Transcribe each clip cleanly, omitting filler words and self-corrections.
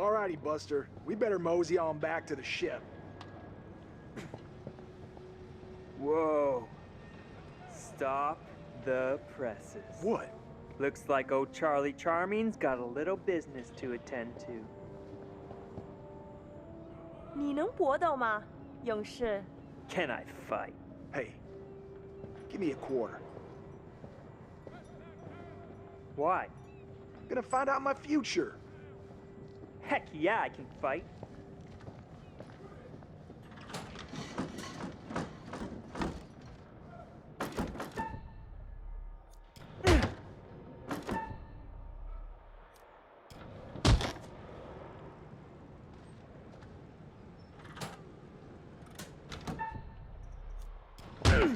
Alrighty, Buster. We better mosey on back to the ship. Whoa. Stop the presses. What? Looks like old Charlie Charming's got a little business to attend to. 你能搏斗吗，勇士？ Can I fight? Hey, give me a quarter. Why? Gonna find out my future. Heck yeah, I can fight. Ugh!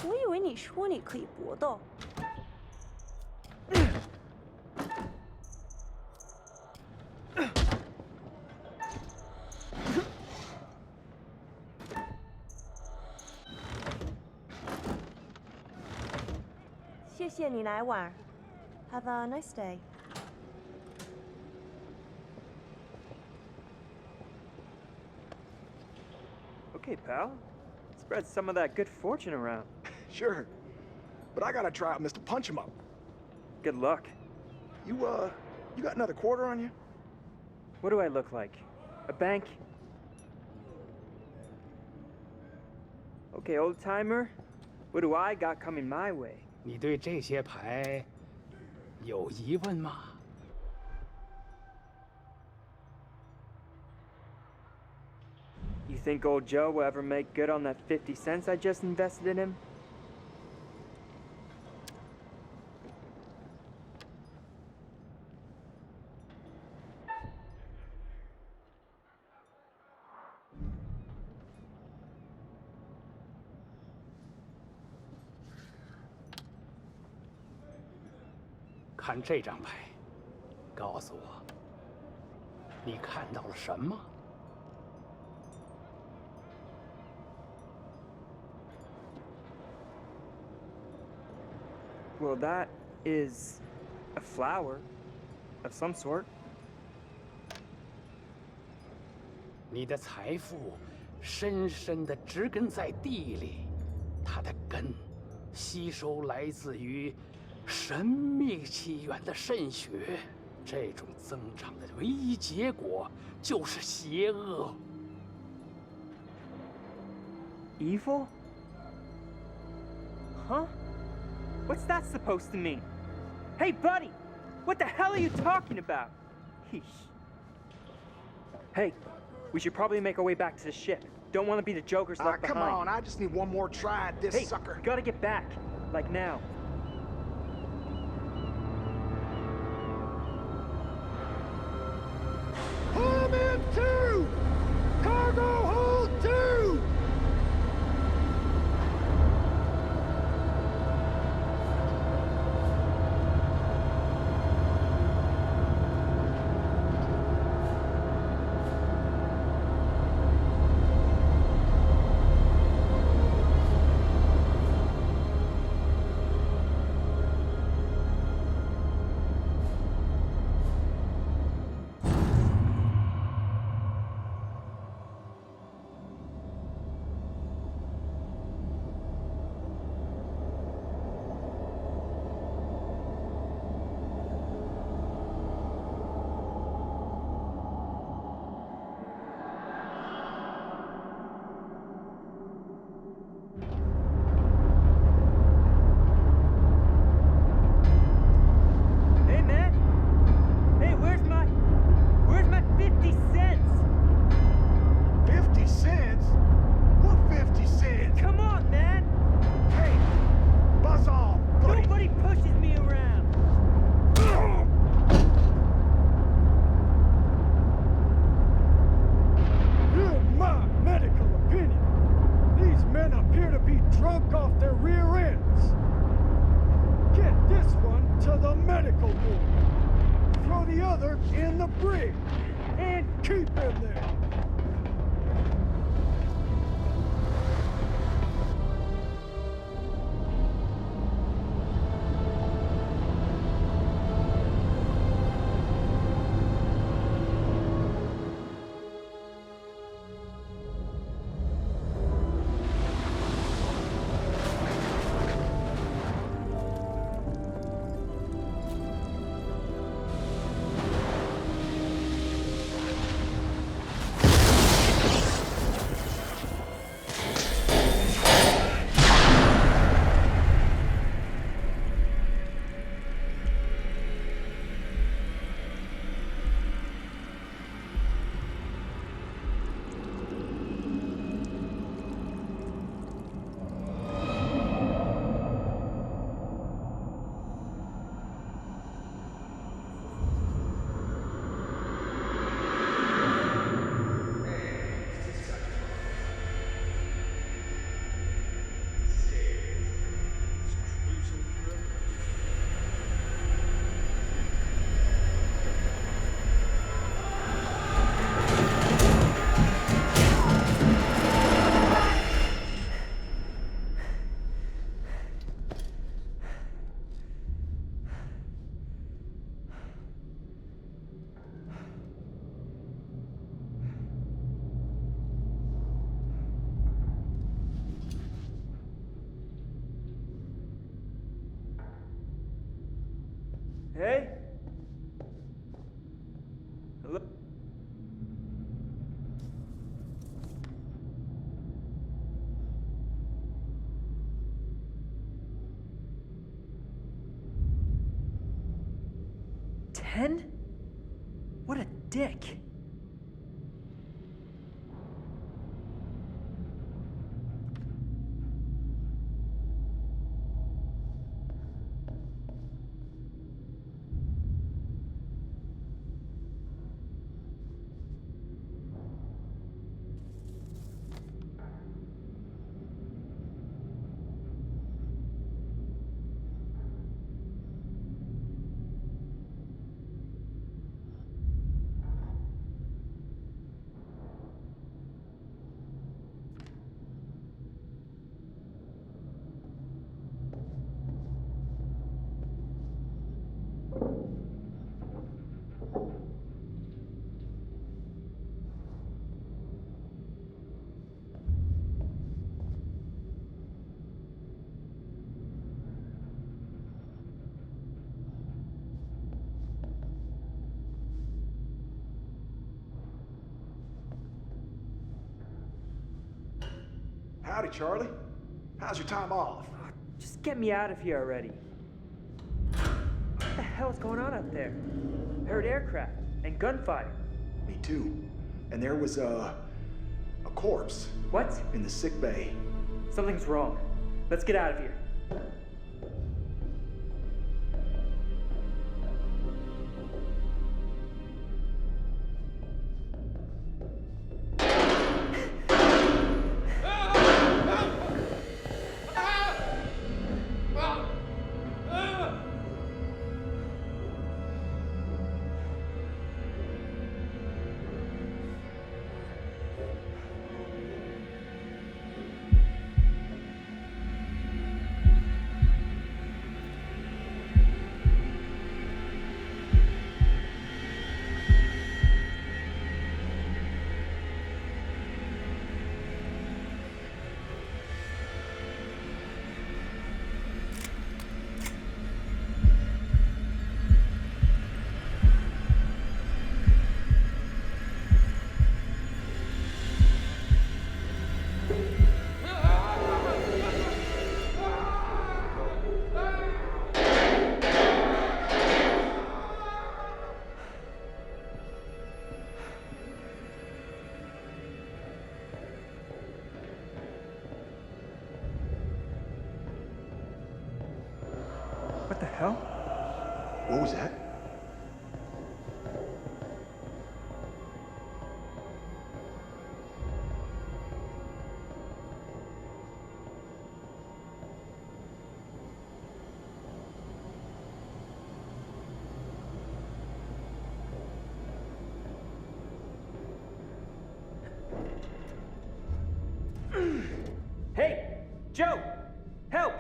我以为你说你可以搏斗。谢谢你来玩。Have a nice day. Okay, pal. Spread some of that good fortune around. Sure. But I gotta try out Mr. Punch 'em Up. Good luck. You got another quarter on you? What do I look like? A bank? Okay, old timer. What do I got coming my way? 你对这些牌有疑问吗？ You think old Joe will ever make good on that 50 cents I just invested in him? "看这张牌，告诉我，你看到了什么？ Well, that is a flower of some sort. 你的财富深深地植根在地里，它的根吸收来自于神秘起源的渗血。这种增长的唯一结果就是邪恶。 Evil? Huh? What's that supposed to mean? Hey, buddy! What the hell are you talking about? Heesh. Hey, we should probably make our way back to the ship. Don't want to be the jokers left Come behind. on, I just need one more try at this Hey, sucker. gotta get back. Like now. Come in two! Cargo hold two! Hey, man! Hey, where's my 50 cents? 50 cents? What 50 cents? Come on, man! Hey, buzz off, buddy. Nobody pushes me around! In my medical opinion, these men appear to be drunk off their rear ends. Get this one to the medical ward. Throw the other in the brig. And keep him there. Hey? Hello? $10? What a dick. Howdy, Charlie. How's your time off? Just get me out of here already. What the hell's going on out there? I heard aircraft and gunfire. Me too. And there was a corpse. What? In the sick bay. Something's wrong. Let's get out of here. What the hell? What was that? Hey! Joe! Help!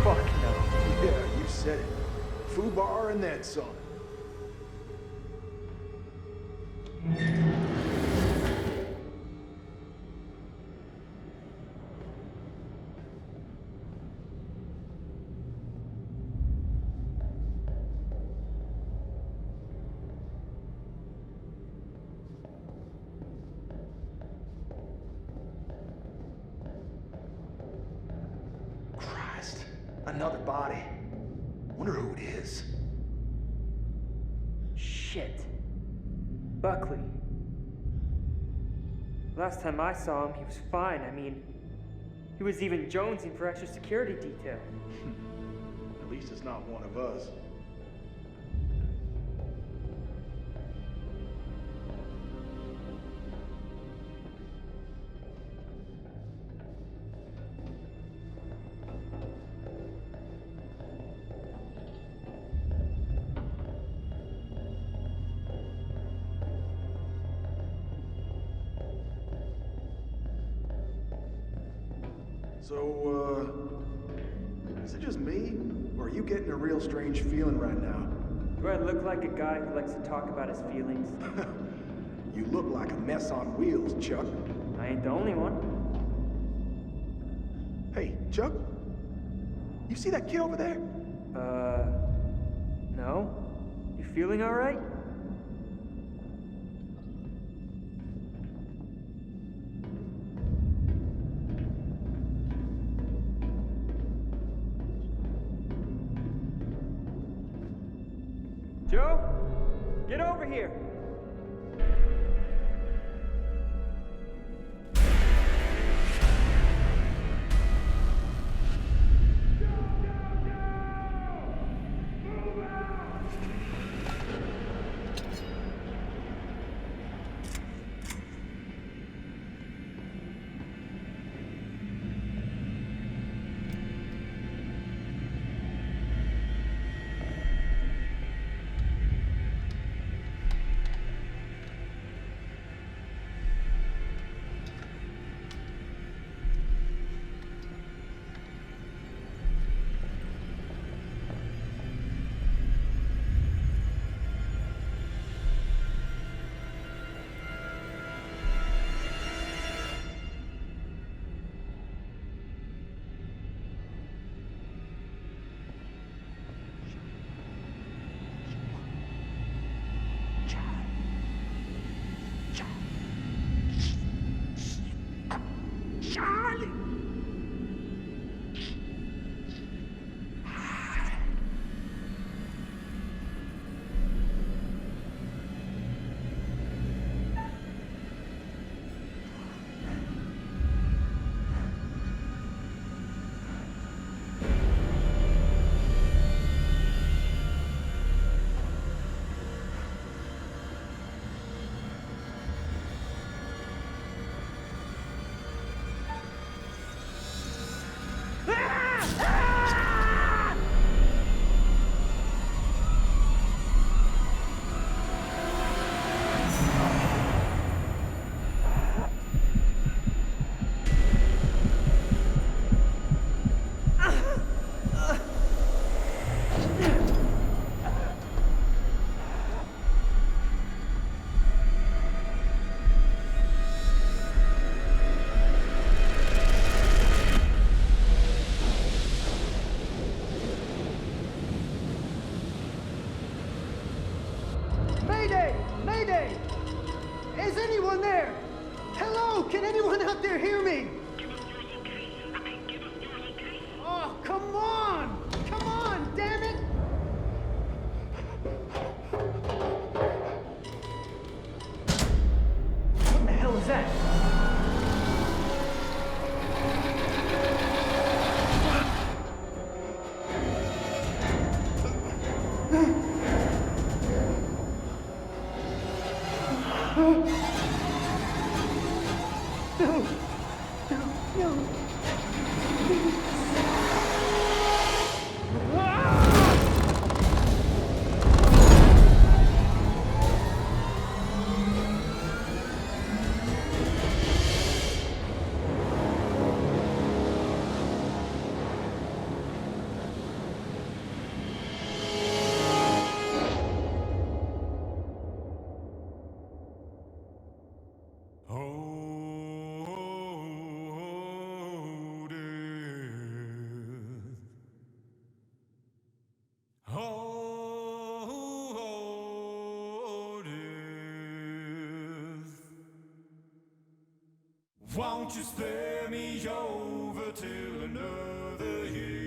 Fuck no. Yeah, you said it. Foobar and then some. Christ, another body. Wonder who it is. Shit. Buckley. Last time I saw him, he was fine. I mean, he was even jonesing for extra security detail. At least it's not one of us. So, is it just me? Or are you getting a real strange feeling right now? Do I look like a guy who likes to talk about his feelings? You look like a mess on wheels, Chuck. I ain't the only one. Hey, Chuck? You see that kid over there? No? You feeling alright? Joe? Get over here! Mayday! Mayday! Is anyone there? Hello? Can anyone out there hear me? Oh, come on! Come on, damn it! What the hell is that? Won't you spare me over till another year?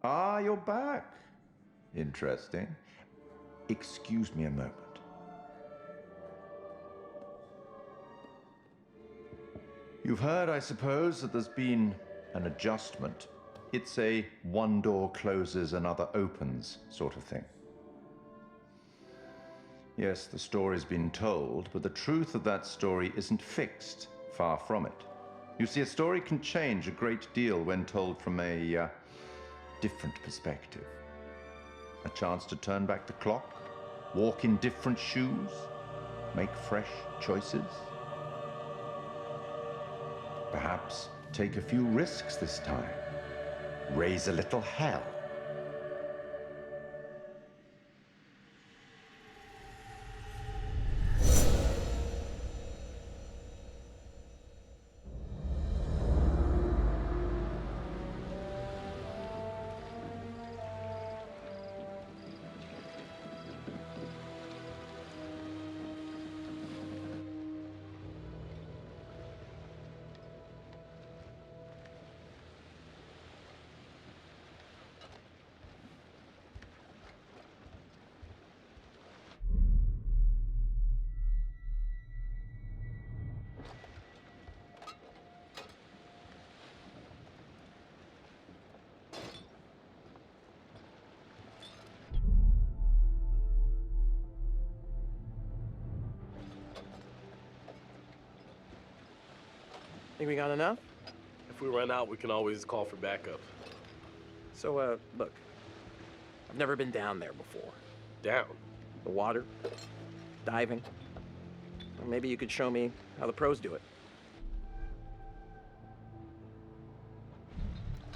Ah, you're back. Interesting. Excuse me a moment. You've heard, I suppose, that there's been an adjustment. It's a one door closes, another opens sort of thing. Yes, the story's been told, but the truth of that story isn't fixed. Far from it. You see, a story can change a great deal when told from a different perspective. A chance to turn back the clock, walk in different shoes, make fresh choices. Perhaps take a few risks this time. Raise a little hell. Think we got enough? If we run out, we can always call for backup. So, look. I've never been down there before. Down? The water, diving. Or maybe you could show me how the pros do it.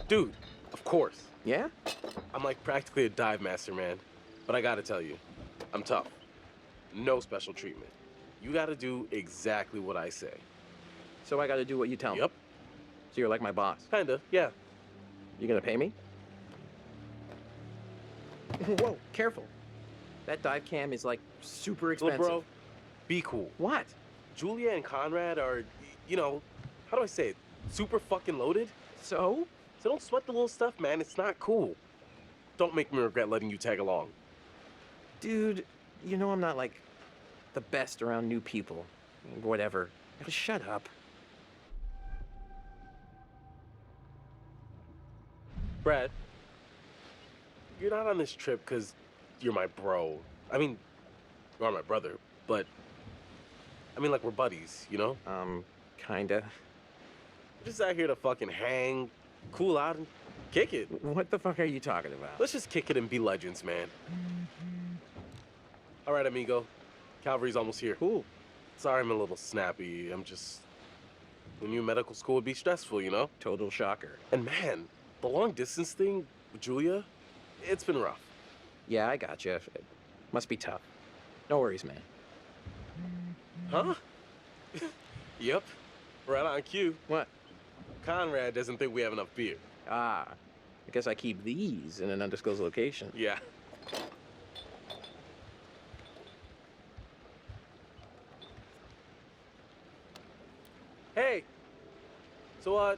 Dude, of course. Yeah? I'm like practically a dive master, man. But I gotta tell you, I'm tough. No special treatment. You gotta do exactly what I say. So I gotta do what you tell me? Yep. So you're like my boss? Kinda, yeah. You gonna pay me? Whoa, careful. That dive cam is like super expensive. Look, bro, be cool. What? Julia and Conrad are, you know, how do I say it? Super fucking loaded. So? So don't sweat the little stuff, man. It's not cool. Don't make me regret letting you tag along. Dude, you know I'm not like the best around new people. Whatever. Just shut up. Brad, you're not on this trip because you're my bro. I mean, you are my brother, but I mean, like, we're buddies, you know? Kinda. We're just out here to fucking hang, cool out, and kick it. What the fuck are you talking about? Let's just kick it and be legends, man. All right, amigo. Calvary's almost here. Cool. Sorry I'm a little snappy. I'm just... We knew medical school would be stressful, you know? Total shocker. And man, the long distance thing with Julia, it's been rough. Yeah, I gotcha. It must be tough. No worries, man. Huh? Yep. Right on cue. What? Conrad doesn't think we have enough beer. Ah, I guess I keep these in an undisclosed location. Yeah. Hey. So,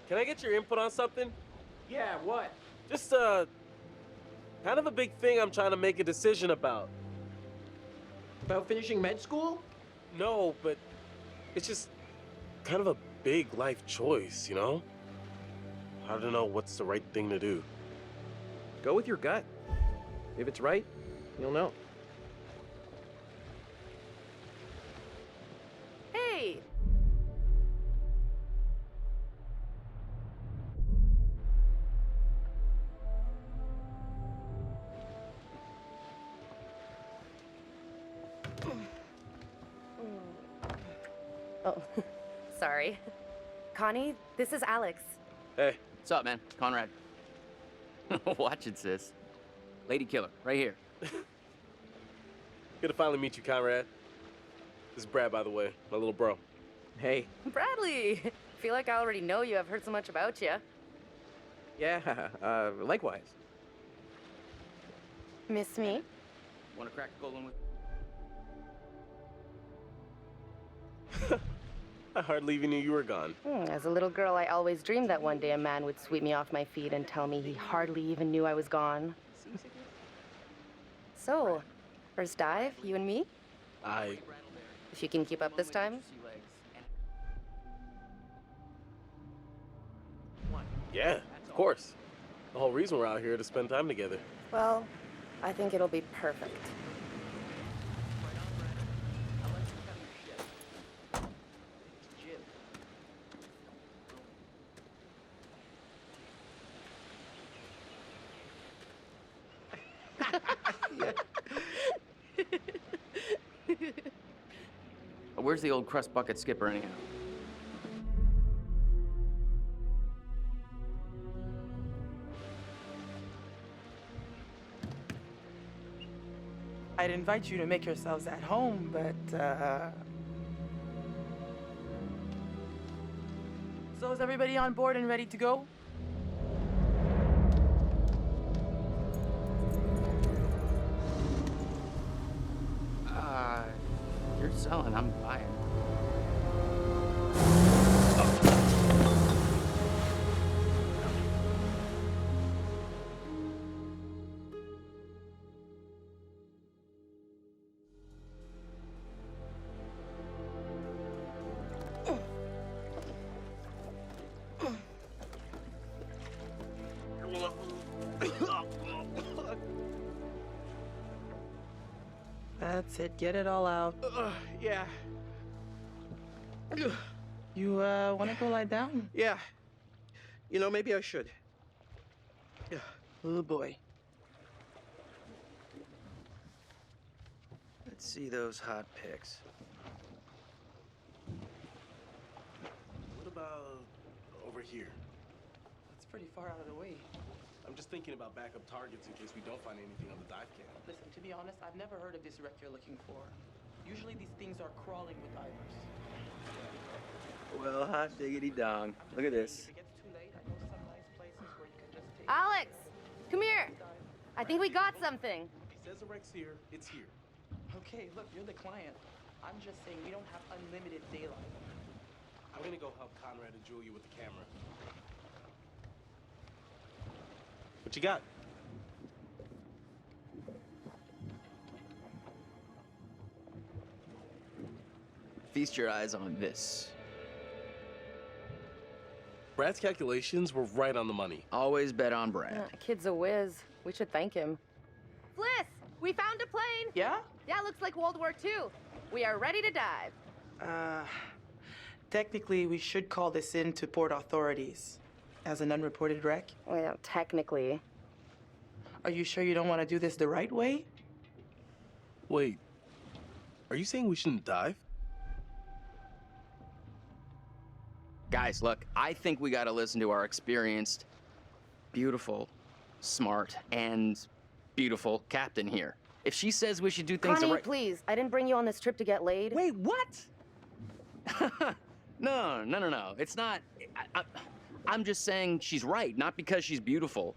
can I get your input on something? Yeah, what? Just, kind of a big thing I'm trying to make a decision about. About finishing med school? No, but it's just kind of a big life choice, you know? I don't know what's the right thing to do. Go with your gut. If it's right, you'll know. Hey! Oh, sorry. Connie, this is Alex. Hey. What's up, man? Conrad. Watch it, sis. Lady killer, right here. Good to finally meet you, Conrad. This is Brad, by the way, my little bro. Hey. Bradley! Feel like I already know you. I've heard so much about you. Yeah, likewise. Miss me? Want to crack a cold one with? I hardly even knew you were gone. As a little girl, I always dreamed that one day a man would sweep me off my feet and tell me he hardly even knew I was gone. So, first dive, you and me? If you can keep up this time? Yeah, of course. The whole reason we're out here to spend time together. Well, I think it'll be perfect. Where's the old crust bucket skipper anyhow? I'd invite you to make yourselves at home, but, So is everybody on board and ready to go? You're selling, I'm buying. That's it, get it all out. Yeah. You, wanna go lie down? Yeah. You know, maybe I should. Yeah. Oh boy. Let's see those hot pics. What about over here? It's pretty far out of the way. I'm just thinking about backup targets in case we don't find anything on the dive cam. Listen, to be honest, I've never heard of this wreck you're looking for. Usually these things are crawling with divers. Well, hot diggity dong. Look at this. If it gets too late, I know some nice places where you can just take... Alex, come here. I think we got something. If he says the wreck's here, it's here. Okay, look, you're the client. I'm just saying we don't have unlimited daylight. I'm gonna go help Conrad and Julia with the camera. What you got? Feast your eyes on this. Brad's calculations were right on the money. Always bet on Brad. Kid's a whiz. We should thank him. Fliss, we found a plane. Yeah? Yeah, looks like World War II. We are ready to dive. Technically, we should call this in to port authorities as an unreported wreck. Well, technically. Are you sure you don't want to do this the right way? Wait, are you saying we shouldn't dive? Guys, look, I think we gotta listen to our experienced, beautiful, smart, and beautiful captain here. If she says we should do things Connie, right... please. I didn't bring you on this trip to get laid. Wait, what? No. It's not... I'm just saying she's right, not because she's beautiful.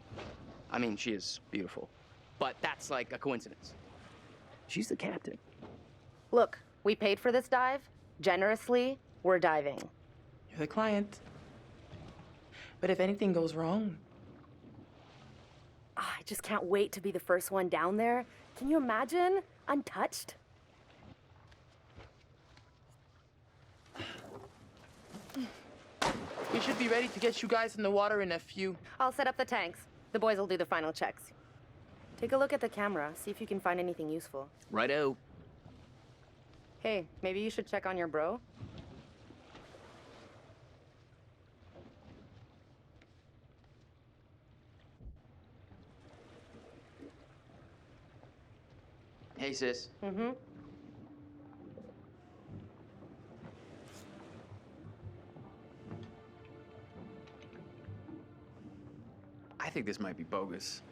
I mean, she is beautiful. But that's like a coincidence. She's the captain. Look, we paid for this dive. Generously, we're diving. You're the client. But if anything goes wrong... I just can't wait to be the first one down there. Can you imagine? Untouched? We should be ready to get you guys in the water in a few. I'll set up the tanks. The boys will do the final checks. Take a look at the camera. See if you can find anything useful. Righto. Hey, maybe you should check on your bro. Hey, sis. Mm-hmm. I think this might be bogus.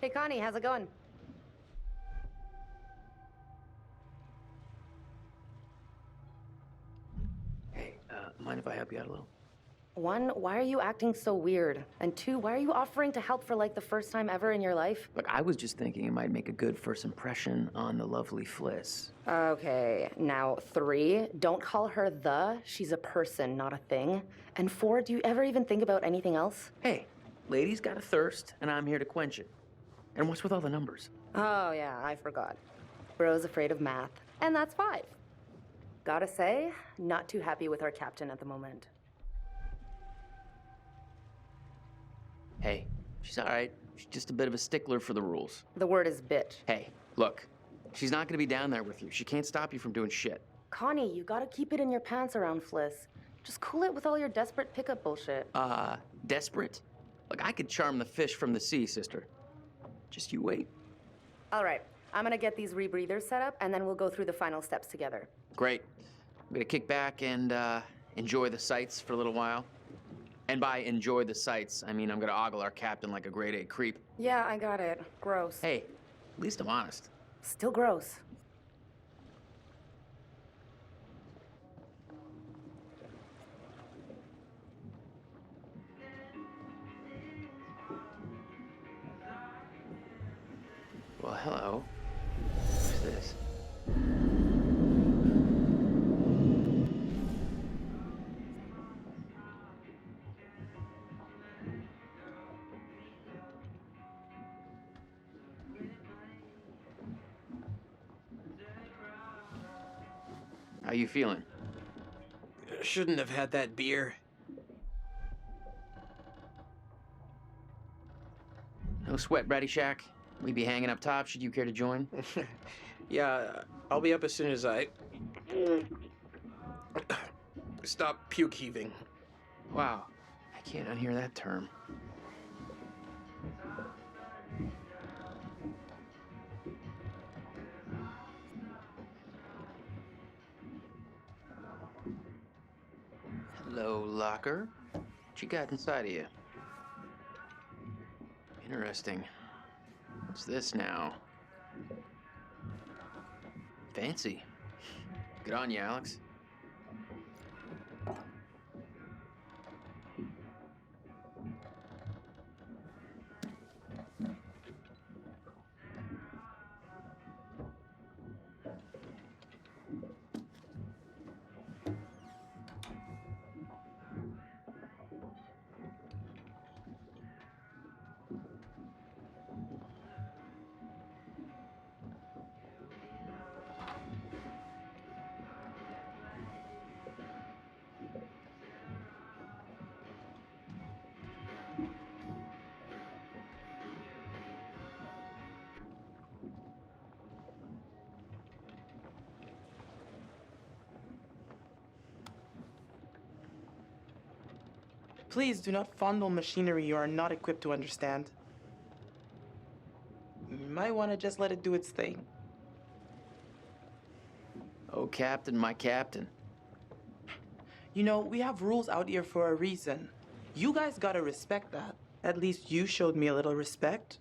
Hey, Connie, how's it going? mind if I help you out a little? 1, why are you acting so weird? And 2, why are you offering to help for like the first time ever in your life? Look, I was just thinking it might make a good first impression on the lovely Fliss. Okay, now 3, don't call her the. She's a person, not a thing. And 4, do you ever even think about anything else? Hey, lady's got a thirst, and I'm here to quench it. And what's with all the numbers? Oh, yeah, I forgot. Bro's afraid of math. And that's 5. Gotta say, not too happy with our captain at the moment. Hey, she's all right. She's just a bit of a stickler for the rules. The word is bitch. Hey, look, she's not gonna be down there with you. She can't stop you from doing shit. Connie, you gotta keep it in your pants around Fliss. Just cool it with all your desperate pickup bullshit. Desperate? Look, I could charm the fish from the sea, sister. Just you wait. All right, I'm gonna get these rebreathers set up, and then we'll go through the final steps together. Great. I'm gonna kick back and enjoy the sights for a little while. And by enjoy the sights, I mean I'm gonna ogle our captain like a grade A creep. Yeah, I got it. Gross. Hey, at least I'm honest. Still gross. Well, hello. What's this? How you feeling? Shouldn't have had that beer. No sweat, Bratty Shack. We be hanging up top. Should you care to join? Yeah, I'll be up as soon as I stop puke heaving. Wow, I can't unhear that term. Hello, locker. What you got inside of you? Interesting. What's this now? Fancy. Good on you, Alex. Please do not fondle machinery you are not equipped to understand. You might want to just let it do its thing. Oh, Captain, my captain. You know, we have rules out here for a reason. You guys gotta respect that. At least you showed me a little respect.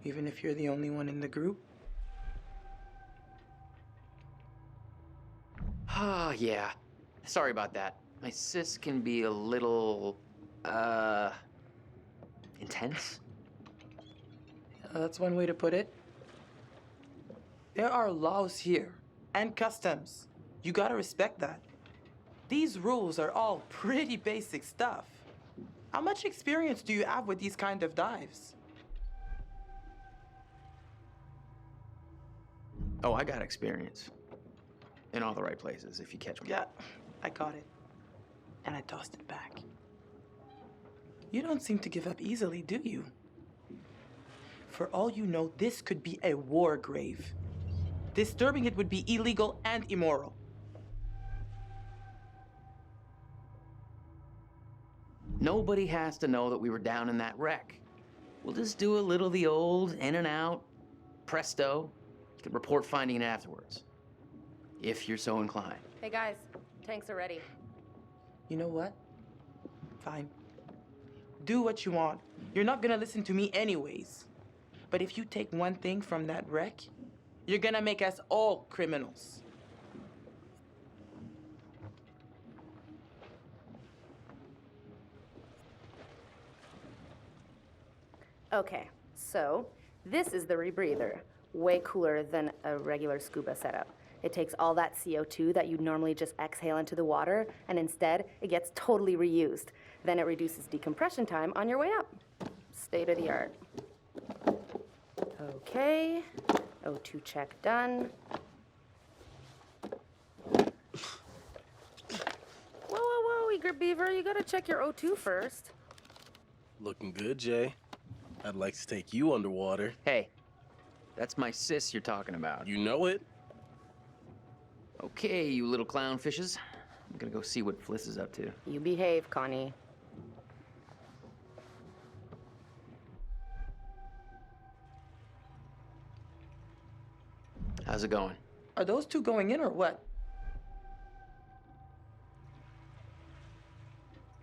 Even if you're the only one in the group. Ah, yeah. Sorry about that. My sis can be a little, intense. That's one way to put it. There are laws here, and customs. You gotta respect that. These rules are all pretty basic stuff. How much experience do you have with these kind of dives? Oh, I got experience. In all the right places, if you catch me. Yeah, I caught it. And I tossed it back. You don't seem to give up easily, do you? For all you know, this could be a war grave. Disturbing it would be illegal and immoral. Nobody has to know that we were down in that wreck. We'll just do a little of the old in and out. Presto. You can report finding it afterwards. If you're so inclined. Hey guys, tanks are ready. You know what? Fine. Do what you want. You're not gonna listen to me anyways. But if you take one thing from that wreck, you're gonna make us all criminals. Okay, so this is the rebreather. Way cooler than a regular scuba setup. It takes all that CO2 that you'd normally just exhale into the water, and instead, it gets totally reused. Then it reduces decompression time on your way up. State of the art. Okay, O2 check done. Whoa, Eager Beaver, you gotta check your O2 first. Looking good, Jay. I'd like to take you underwater. Hey, that's my sis you're talking about. You know it. Okay, you little clownfishes. I'm gonna go see what Fliss is up to. You behave, Connie. How's it going? Are those two going in or what?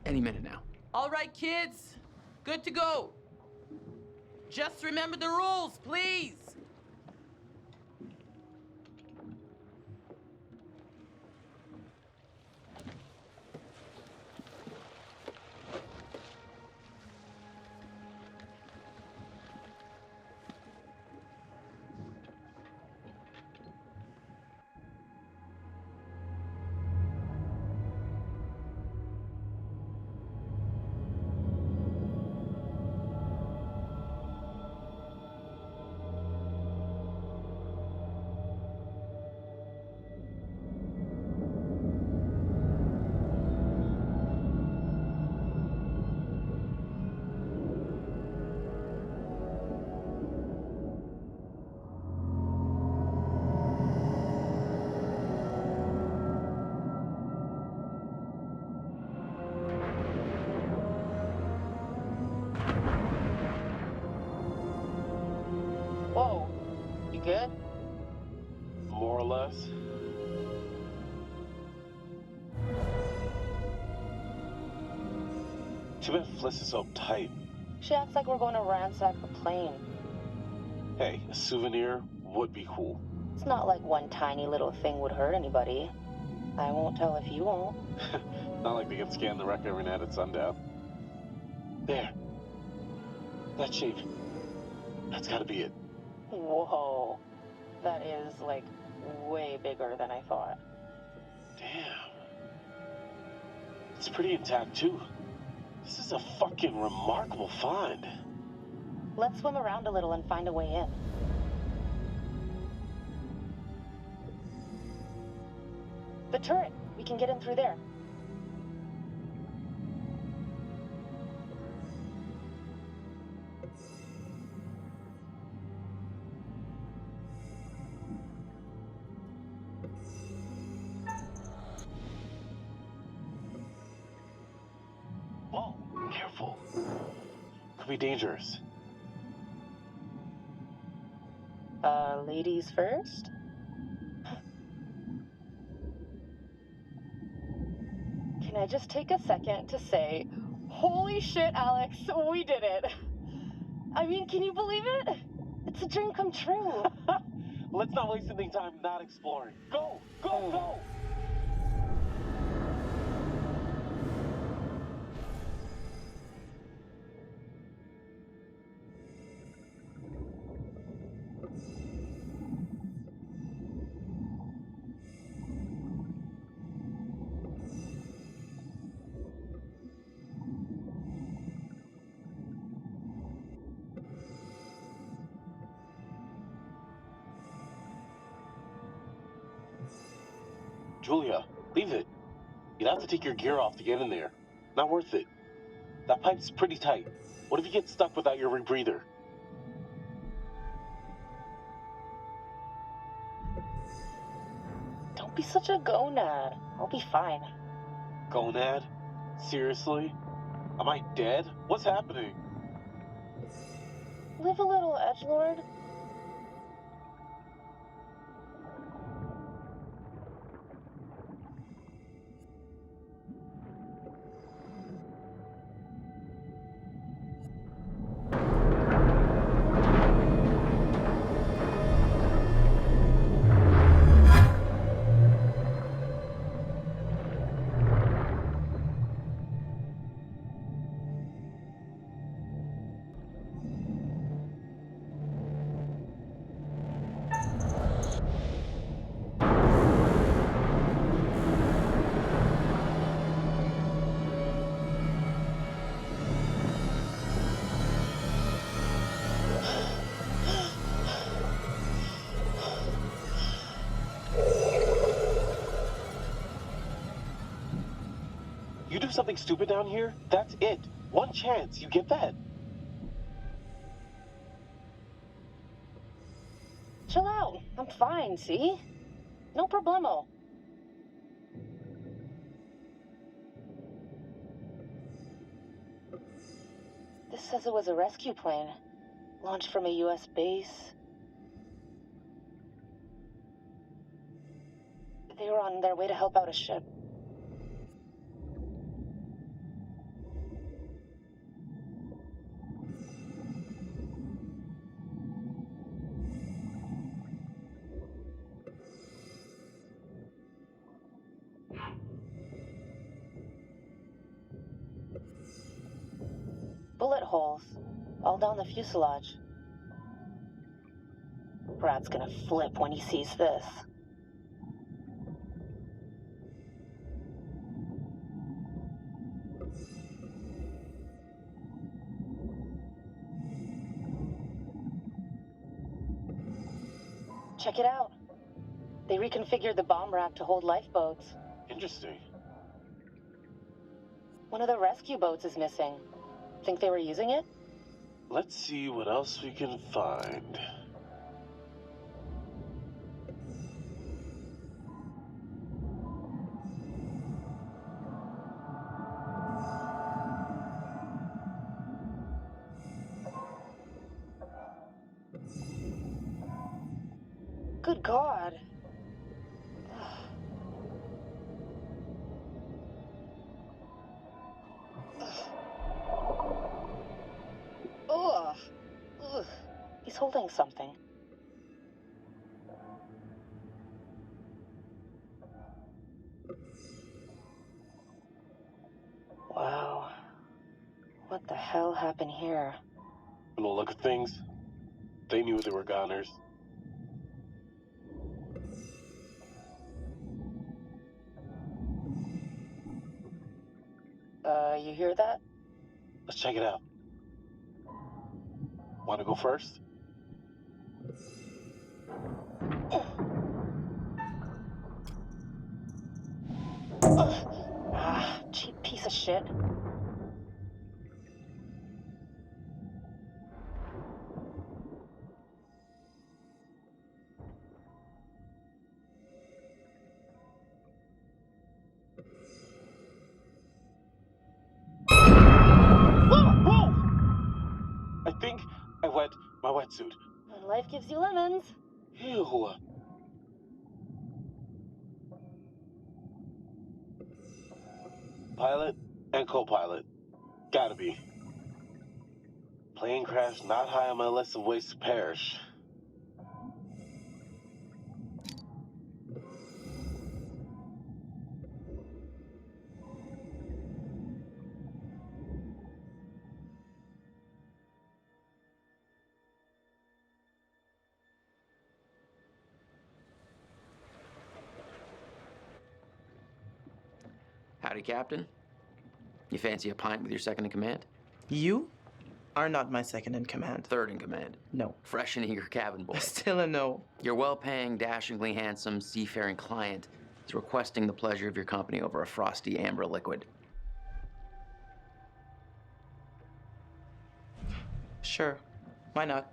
Any minute now. All right, kids. Good to go. Just remember the rules, please. Whoa, you good? More or less. Too bad Fliss is so uptight. She acts like we're going to ransack the plane. Hey, a souvenir would be cool. It's not like one tiny little thing would hurt anybody. I won't tell if you won't. Not like they can scan the wreck every night at sundown. There. That shape. That's gotta be it. Whoa. That is, like, way bigger than I thought. Damn. It's pretty intact, too. This is a fucking remarkable find. Let's swim around a little and find a way in. The turret. We can get in through there. Whoa, careful. Could be dangerous. Ladies first? Can I just take a second to say, holy shit, Alex, we did it. I mean, can you believe it? It's a dream come true. Let's not waste any time not exploring. Go, go, go! Julia, leave it. You'd have to take your gear off to get in there. Not worth it. That pipe's pretty tight. What if you get stuck without your rebreather? Don't be such a gonad. I'll be fine. Gonad? Seriously? Am I dead? What's happening? Live a little, edgelord. You do something stupid down here, that's it. One chance, you get that? Chill out. I'm fine, see? No problemo. This says it was a rescue plane. Launched from a US base. They were on their way to help out a ship. Bullet holes. All down the fuselage. Brad's gonna flip when he sees this. Check it out. They reconfigured the bomb rack to hold lifeboats. Interesting. One of the rescue boats is missing. Think they were using it? Let's see what else we can find. Good God. Ugh. Ugh. He's holding something. Wow. What the hell happened here? From the look of things, they knew they were goners. You hear that? Let's check it out. Want to go first? Cheap piece of shit. I think I wet my wetsuit. When life gives you lemons. Ew. Pilot and co-pilot. Gotta be. Plane crash not high on my list of ways to perish. Howdy, Captain. You fancy a pint with your second in command? You are not my second in command. Third in command. No. Fresh and eager cabin boy. Still a no. Your well-paying, dashingly handsome, seafaring client is requesting the pleasure of your company over a frosty amber liquid. Sure. Why not?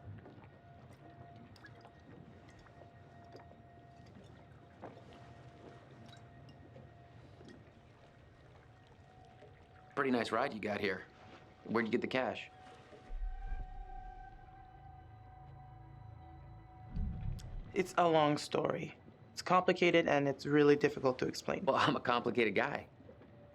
Pretty nice ride you got here. Where'd you get the cash? It's a long story. It's complicated and it's really difficult to explain. Well, I'm a complicated guy.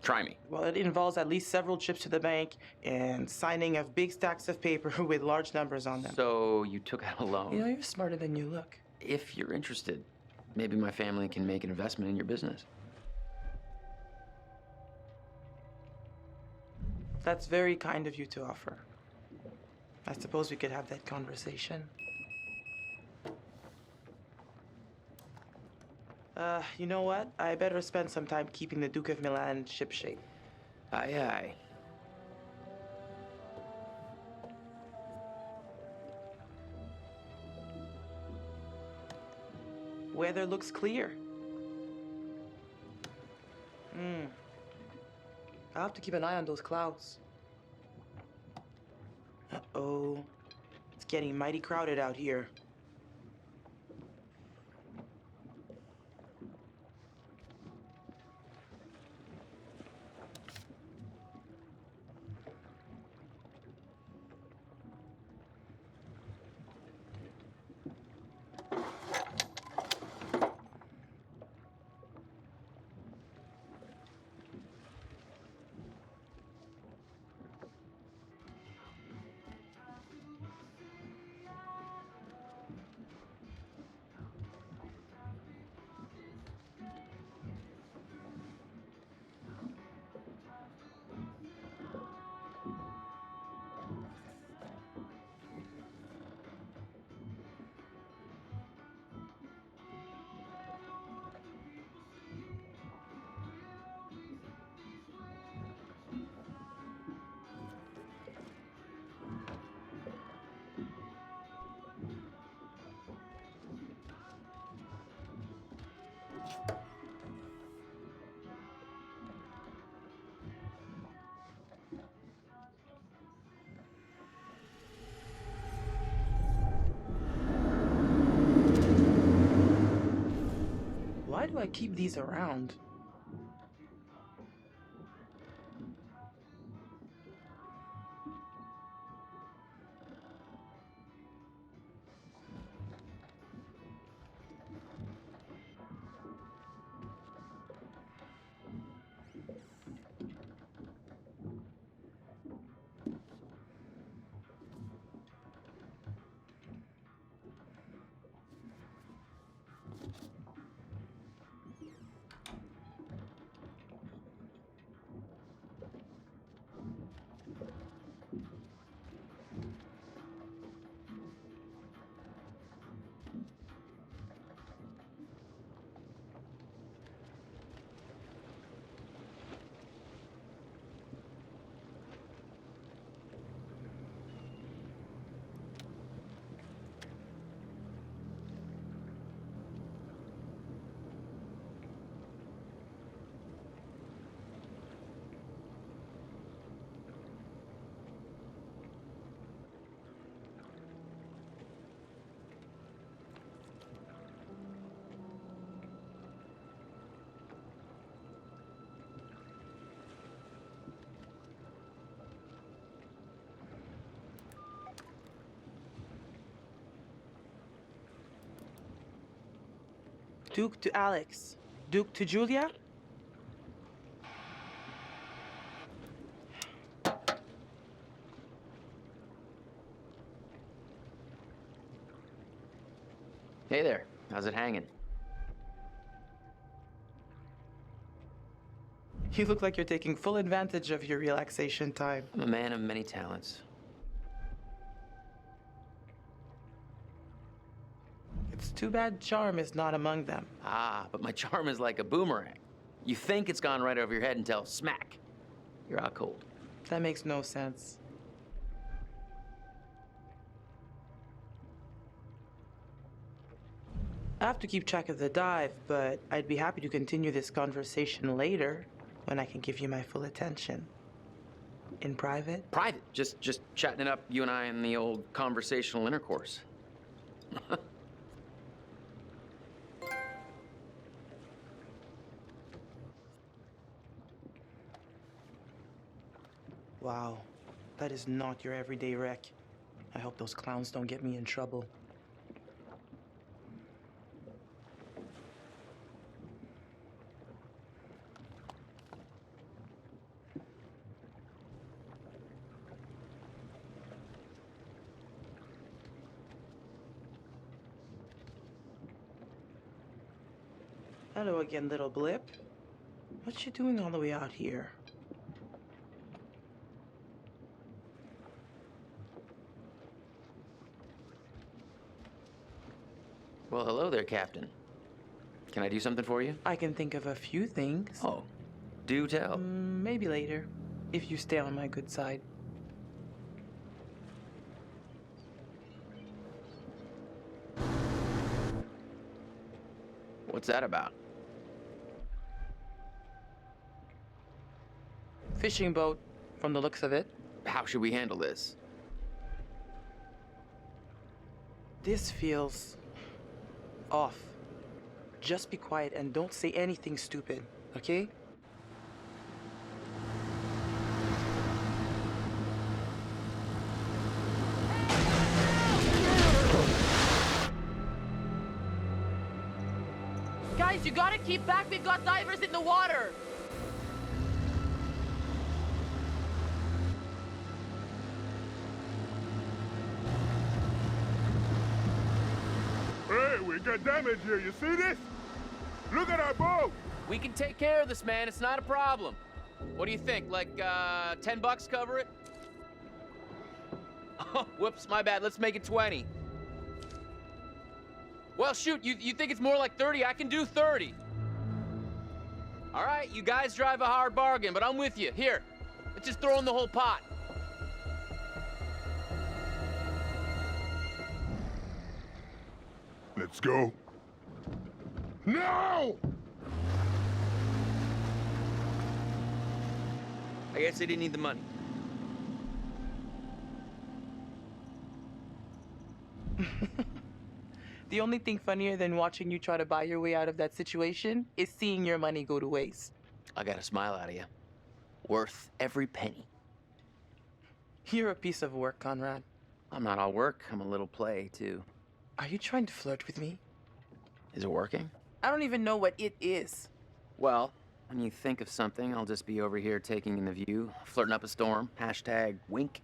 Try me. Well, it involves at least several trips to the bank and signing of big stacks of paper with large numbers on them. So you took out a loan? You know, you're smarter than you look. If you're interested, maybe my family can make an investment in your business. That's very kind of you to offer. I suppose we could have that conversation. You know what? I better spend some time keeping the Duke of Milan shipshape. Aye, aye. Weather looks clear. I'll have to keep an eye on those clouds. Uh-oh. It's getting mighty crowded out here. Why do I keep these around? Duke to Alex. Duke to Julia? Hey there. How's it hanging? You look like you're taking full advantage of your relaxation time. I'm a man of many talents. It's too bad charm is not among them. Ah, but my charm is like a boomerang. You think it's gone right over your head until smack, you're out cold. That makes no sense. I have to keep track of the dive, but I'd be happy to continue this conversation later when I can give you my full attention. In private? Private? Just chatting it up, you and I in the old conversational intercourse. Wow, that is not your everyday wreck. I hope those clowns don't get me in trouble. Hello again, little blip. What you doing all the way out here? Well, hello there, Captain. Can I do something for you? I can think of a few things. Oh, do tell. Maybe later, if you stay on my good side. What's that about? Fishing boat, from the looks of it. How should we handle this? This feels off. Just be quiet and don't say anything stupid, okay? Guys, you gotta keep back. We've got divers in the water. Hey, we got damage here. You see this? Look at our boat. We can take care of this, man. It's not a problem. What do you think? Like, $10 cover it? Oh, whoops, my bad. Let's make it 20. Well, shoot, you think it's more like 30? I can do 30. All right, you guys drive a hard bargain, but I'm with you. Here, let's just throw in the whole pot. Let's go. No! I guess they didn't need the money. The only thing funnier than watching you try to buy your way out of that situation is seeing your money go to waste. I got a smile out of you. Worth every penny. You're a piece of work, Conrad. I'm not all work. I'm a little play, too. Are you trying to flirt with me? Is it working? I don't even know what it is. Well, when you think of something, I'll just be over here taking in the view, flirting up a storm. Hashtag wink.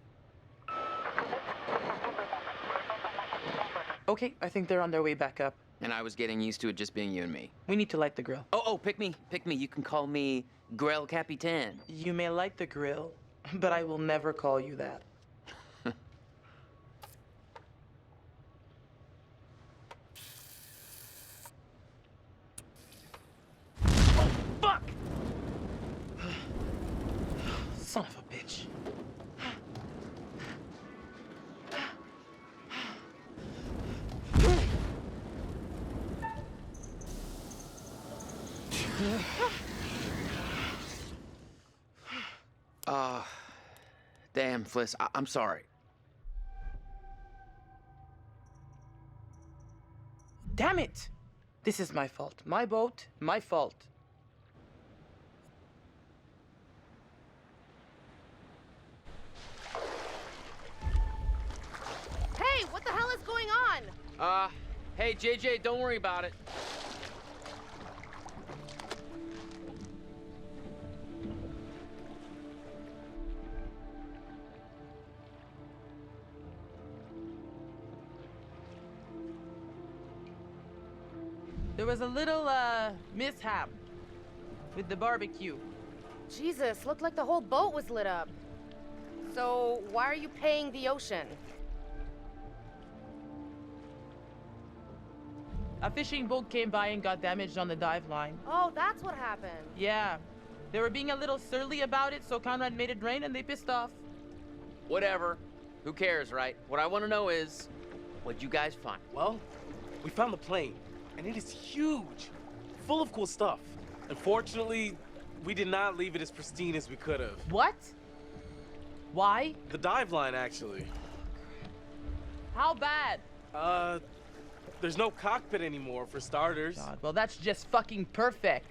Okay, I think they're on their way back up. And I was getting used to it just being you and me. We need to light the grill. Oh, pick me. You can call me Grel Capitan. You may light the grill, but I will never call you that. Oh, fuck! Son of a bitch. Damn, Fliss, I'm sorry. Damn it! This is my fault. My boat, my fault. Hey, what the hell is going on? Hey, JJ, don't worry about it. There was a little, mishap with the barbecue. Jesus, looked like the whole boat was lit up. So, why are you paying the ocean? A fishing boat came by and got damaged on the dive line. Oh, that's what happened. Yeah. They were being a little surly about it, so Conrad made it rain and they pissed off. Whatever. Who cares, right? What I want to know is, what'd you guys find? Well, we found the plane, and it is huge, full of cool stuff. Unfortunately, we did not leave it as pristine as we could have. What? Why? The dive line, actually. How bad? There's no cockpit anymore, for starters. God, well, that's just fucking perfect.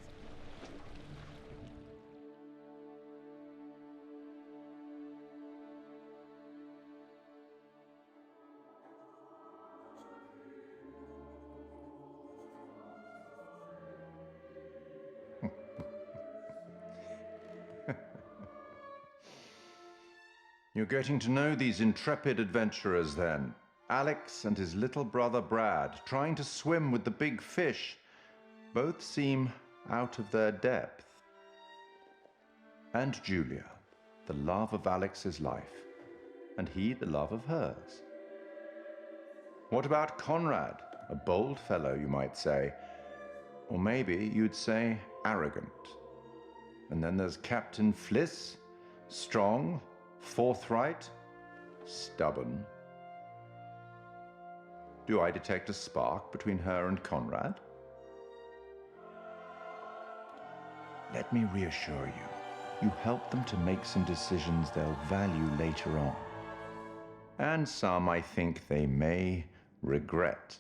You're getting to know these intrepid adventurers then. Alex and his little brother Brad, trying to swim with the big fish. Both seem out of their depth. And Julia, the love of Alex's life, and he the love of hers. What about Conrad? A bold fellow, you might say. Or maybe you'd say arrogant. And then there's Captain Fliss, strong, forthright, stubborn. Do I detect a spark between her and Conrad? Let me reassure you, you help them to make some decisions they'll value later on. And some, I think, they may regret.